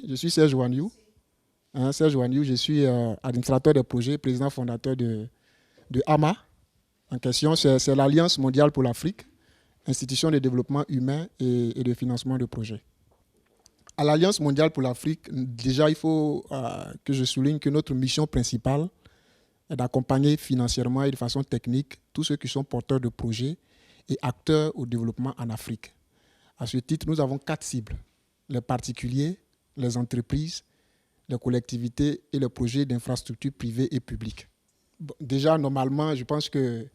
Je suis Serge Ouaniou. Serge Ouaniou, je suis administrateur de projet, président fondateur de AMA. En question, c'est l'Alliance mondiale pour l'Afrique, institution de développement humain et de financement de projets. À l'Alliance mondiale pour l'Afrique, déjà, il faut que je souligne que notre mission principale est d'accompagner financièrement et de façon technique tous ceux qui sont porteurs de projets et acteurs au développement en Afrique. À ce titre, nous avons 4 cibles: les particuliers, les entreprises, les collectivités et les projets d'infrastructures privées et publiques. Bon, déjà, normalement, je pense que,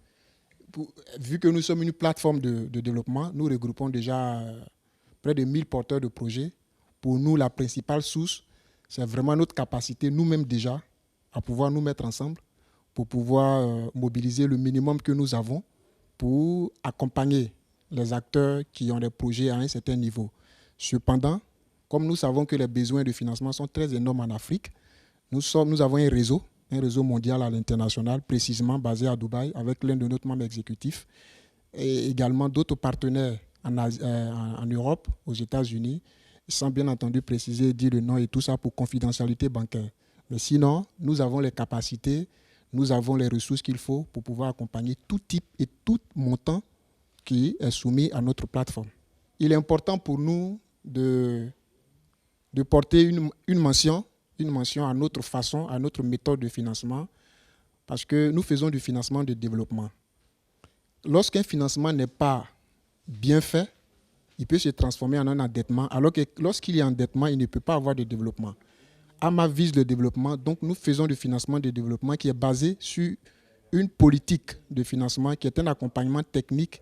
vu que nous sommes une plateforme de développement, nous regroupons déjà près de 1000 porteurs de projets. Pour nous, la principale source, c'est vraiment notre capacité, nous-mêmes déjà, à pouvoir nous mettre ensemble pour pouvoir mobiliser le minimum que nous avons pour accompagner les acteurs qui ont des projets à un certain niveau. Cependant, comme nous savons que les besoins de financement sont très énormes en Afrique, nous avons un réseau mondial à l'international, précisément basé à Dubaï, avec l'un de nos membres exécutifs, et également d'autres partenaires en Europe, aux États-Unis, sans bien entendu préciser, dire le nom et tout ça pour confidentialité bancaire. Mais sinon, nous avons les capacités, nous avons les ressources qu'il faut pour pouvoir accompagner tout type et tout montant qui est soumis à notre plateforme. Il est important pour nous de porter une mention à notre façon, à notre méthode de financement, parce que nous faisons du financement de développement. Lorsqu'un financement n'est pas bien fait, il peut se transformer en un endettement, alors que lorsqu'il y a endettement, il ne peut pas avoir de développement. AMA vise le développement, donc nous faisons du financement de développement qui est basé sur une politique de financement qui est un accompagnement technique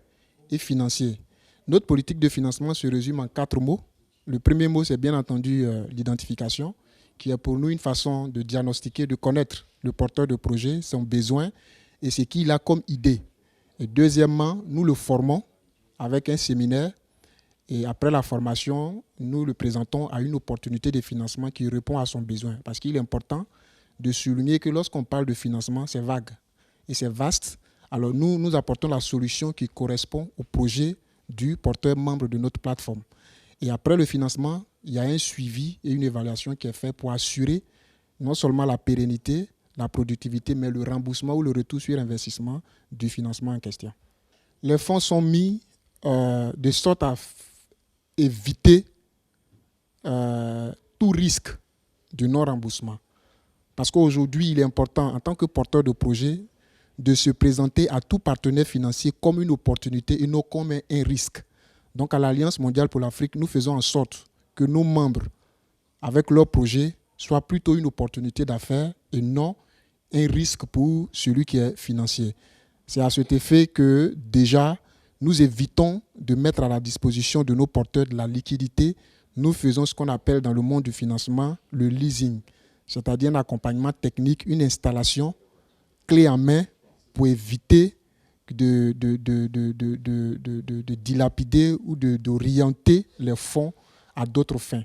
et financier. Notre politique de financement se résume en 4 mots. Le premier mot, c'est bien entendu l'identification, qui est pour nous une façon de diagnostiquer, de connaître le porteur de projet, son besoin et ce qu'il a comme idée. Et deuxièmement, nous le formons avec un séminaire. Et après la formation, nous le présentons à une opportunité de financement qui répond à son besoin. Parce qu'il est important de souligner que lorsqu'on parle de financement, c'est vague et c'est vaste. Alors nous apportons la solution qui correspond au projet du porteur membre de notre plateforme. Et après le financement, il y a un suivi et une évaluation qui est faite pour assurer non seulement la pérennité, la productivité, mais le remboursement ou le retour sur investissement du financement en question. Les fonds sont mis de sorte à éviter tout risque de non-remboursement. Parce qu'aujourd'hui, il est important, en tant que porteur de projet, de se présenter à tout partenaire financier comme une opportunité et non comme un risque. Donc, à l'Alliance mondiale pour l'Afrique, nous faisons en sorte que nos membres, avec leurs projets, soient plutôt une opportunité d'affaires et non un risque pour celui qui est financier. C'est à cet effet que déjà, nous évitons de mettre à la disposition de nos porteurs de la liquidité. Nous faisons ce qu'on appelle dans le monde du financement le leasing, c'est-à-dire un accompagnement technique, une installation clé en main pour éviter de dilapider ou d'orienter les fonds à d'autres fins.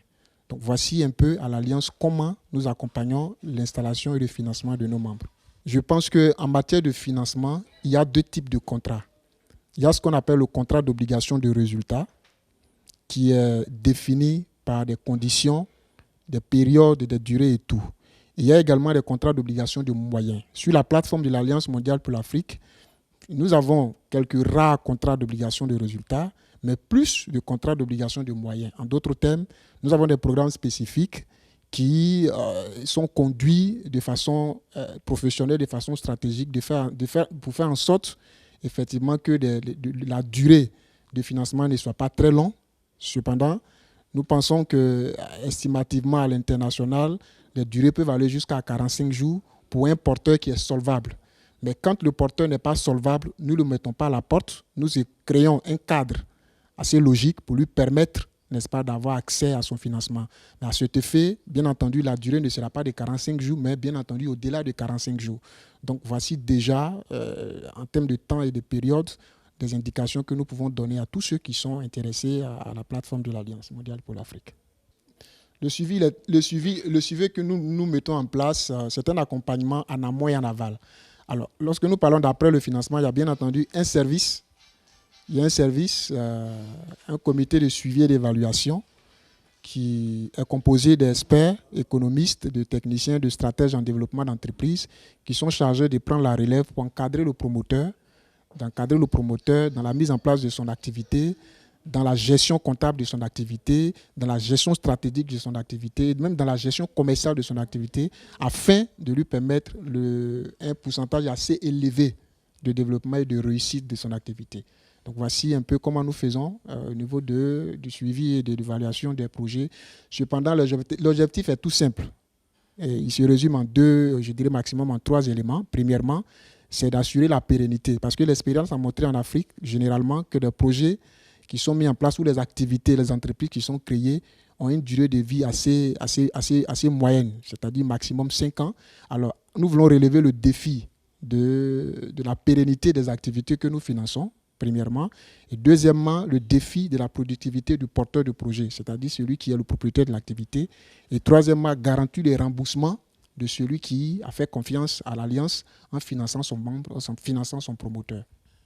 Donc voici un peu à l'Alliance comment nous accompagnons l'installation et le financement de nos membres. Je pense qu'en matière de financement, il y a 2 types de contrats. Il y a ce qu'on appelle le contrat d'obligation de résultat qui est défini par des conditions, des périodes, des durées et tout. Il y a également des contrats d'obligation de moyens. Sur la plateforme de l'Alliance mondiale pour l'Afrique, nous avons quelques rares contrats d'obligation de résultat, mais plus de contrats d'obligation de moyens. En d'autres termes, nous avons des programmes spécifiques qui sont conduits de façon professionnelle, de façon stratégique, pour faire en sorte effectivement que la durée de financement ne soit pas très longue. Cependant, nous pensons que estimativement à l'international, les durées peuvent aller jusqu'à 45 jours pour un porteur qui est solvable. Mais quand le porteur n'est pas solvable, nous ne le mettons pas à la porte. Nous créons un cadre assez logique pour lui permettre, n'est-ce pas, d'avoir accès à son financement. Mais à cet effet, bien entendu, la durée ne sera pas de 45 jours, mais bien entendu au-delà de 45 jours. Donc voici déjà, en termes de temps et de période, des indications que nous pouvons donner à tous ceux qui sont intéressés à la plateforme de l'Alliance mondiale pour l'Afrique. Le suivi que nous mettons en place, c'est un accompagnement en amont et en aval. Alors, lorsque nous parlons d'après le financement, il y a bien entendu un service. Il y a un service, un comité de suivi et d'évaluation qui est composée d'experts, économistes, de techniciens, de stratèges en développement d'entreprise qui sont chargés de prendre la relève pour encadrer le promoteur, dans la mise en place de son activité, dans la gestion comptable de son activité, dans la gestion stratégique de son activité, même dans la gestion commerciale de son activité, afin de lui permettre un pourcentage assez élevé de développement et de réussite de son activité. Donc voici un peu comment nous faisons au niveau du suivi et de l'évaluation des projets. Cependant, l'objectif est tout simple. Et il se résume en deux, je dirais maximum en trois éléments. Premièrement, c'est d'assurer la pérennité. Parce que l'expérience a montré en Afrique, généralement, que des projets qui sont mis en place ou les activités, les entreprises qui sont créées ont une durée de vie assez moyenne, c'est-à-dire maximum 5 ans. Alors, nous voulons relever le défi de la pérennité des activités que nous finançons, premièrement. Et deuxièmement, le défi de la productivité du porteur de projet, c'est-à-dire celui qui est le propriétaire de l'activité. Et troisièmement, garantir les remboursements de celui qui a fait confiance à l'Alliance en finançant son membre, en finançant son promoteur.